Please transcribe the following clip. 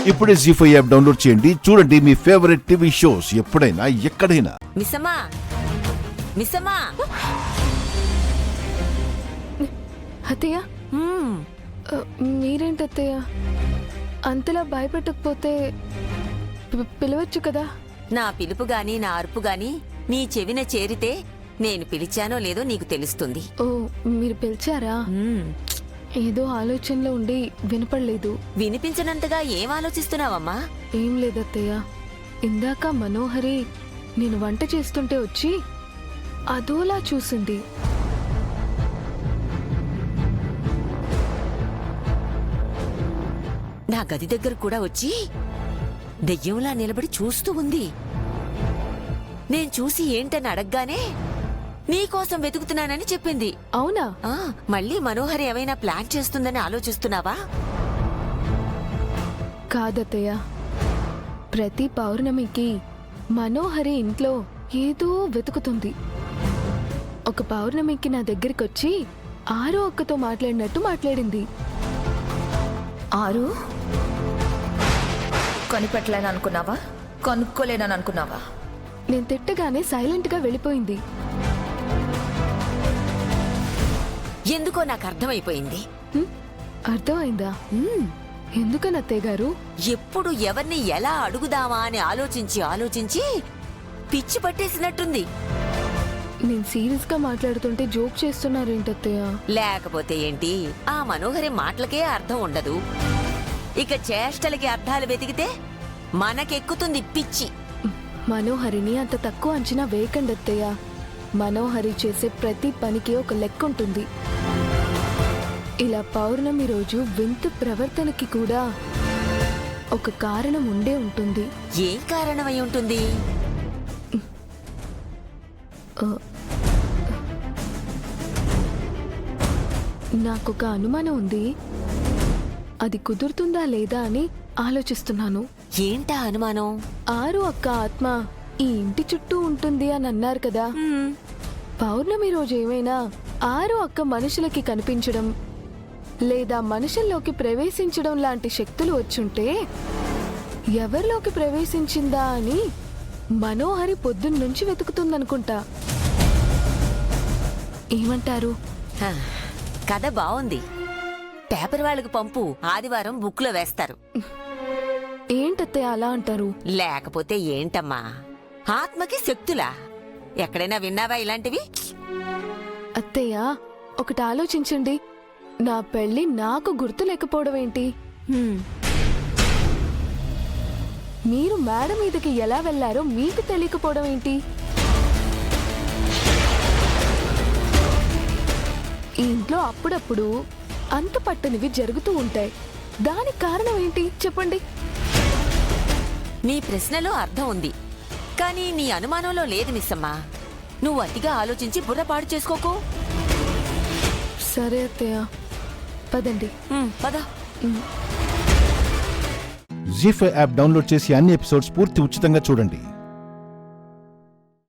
ఇప్పుడే జీ5 app download చేయండి. చూడండి మీ ఫేవరెట్ టీవీ షోస్ ఎప్పుడైనా ఎక్కడైనా. మిస్సమ్మా మిస్సమ్మా అత్తయ్య మీరేంటి అత్తయ్య అంతలా భయపెట్టకపోతే పిలవచ్చు కదా. నా పిలుపు గాని నా అరుపు గాని నీ చెవిన చేరితే నేను పిలిచానో లేదో నీకు తెలుస్తుంది. ఓ మీరు పిలిచారా? ఏదో ఆలోచనలో ఉండి వినపడలేదు. వినిపించనంతగా ఏం ఆలోచిస్తున్నావమ్మా? ఏం లేదత్తయ్య, ఇందాక మనోహరి నేను వంట చేస్తుంటే వచ్చి అదోలా చూసింది. నా గది దగ్గర కూడా వచ్చి దెయ్యంలా నిలబడి చూస్తూ ఉంది. నేను చూసి ఏంటని అడగగానే నీకోసం వెతుకుతున్నానని చెప్పింది. అవునా? మళ్ళీ మనోహరి ఏమైనా ప్లాన్ చేస్తుందని ఆలోచిస్తున్నావా? కాదత్తయ్య, ప్రతి పౌర్ణమికి మనోహరి ఇంట్లో ఏదో వెతుకుతుంది. ఒక పౌర్ణమికి నా దగ్గరికి వచ్చి ఆరో అక్కతో మాట్లాడినట్టు మాట్లాడింది. ఆరు కొనిపెట్టలేను అనుకున్నావా? కొనుక్కోలేనని అనుకున్నావా? నేను తిట్టగానే సైలెంట్ గా వెళ్ళిపోయింది. ఎందుకో నాకు అర్థమైపోయింది. అర్థమైందా? ఎందుకని అత్తయ్య గారు? ఎప్పుడు ఎవరిని ఎలా అడుగుదామా అని ఆలోచించి ఆలోచించి పిచ్చి పట్టేసినట్టుంది. నేను సీరియస్ గా మాట్లాడుతుంటే జోక్ చేస్తున్నారేంటత్తయ్య? లేకపోతే ఏంటి, ఆ మనోహరి మాటలకే అర్థం ఉండదు. ఇక చేష్టలకి అర్థాలు వెతికితే మనకెక్కుతుంది పిచ్చి. మనోహరిని అంత తక్కువ అంచనా వేయకండి అత్తయ్య. మనోహరి చేసే ప్రతి పనికి ఒక లెక్క ఉంటుంది. ఇలా పౌర్ణమి రోజు వింత ప్రవర్తనకి కూడా ఒక కారణం ఉండే ఉంటుంది. ఏం కారణమై ఉంటుంది? నాకొక అనుమానం ఉంది. అది కుదురుతుందా లేదా అని ఆలోచిస్తున్నాను. ఏంటా అనుమానం? ఆరు అక్క ఆత్మ ఈ ఇంటి చుట్టూ ఉంటుంది అని అన్నారు కదా. పౌర్ణమి రోజు ఏమైనా ఆరు అక్క మనుషులకి కనిపించడం లేదా మనుషుల్లోకి ప్రవేశించడం లాంటి శక్తులు వచ్చుంటే ఎవరిలోకి ప్రవేశించిందా అని మనోహరి పొద్దున్నుంచి వెతుకుతుందనుకుంటా. ఏమంటారు? కథ బావుంది. పేపర్ వాళ్ళకు పంపు, ఆదివారం బుక్లో వేస్తారు. ఏంటత్తయ్య అలా అంటారు? లేకపోతే ఏంటమ్మా, ఆత్మకి శక్తులా? ఎక్కడైనా విన్నావా ఇలాంటివి? అత్తయ్య ఒకటి ఆలోచించండి. నా పెళ్లి నాకు గుర్తు లేకపోవడం ఏంటి? మీరు మేడ మీదకి ఎలా వెళ్లారో మీకు తెలియకపోవడం ఏంటి? ఈ ఇంట్లో అప్పుడప్పుడు అంత పట్టనివి జరుగుతూ ఉంటాయి. దానికి కారణం ఏంటి చెప్పండి? నీ ప్రశ్నలో అర్థం ఉంది, కానీ నీ అనుమానంలో లేదు మిస్సమ్మా. నువ్వు అతిగా ఆలోచించి బుర్ర పాడు చేసుకోకు. సరే అత్తయ్య, పదండి. పద. జీ5 యాప్ డౌన్లోడ్ చేసి అన్ని ఎపిసోడ్స్ పూర్తి ఉచితంగా చూడండి.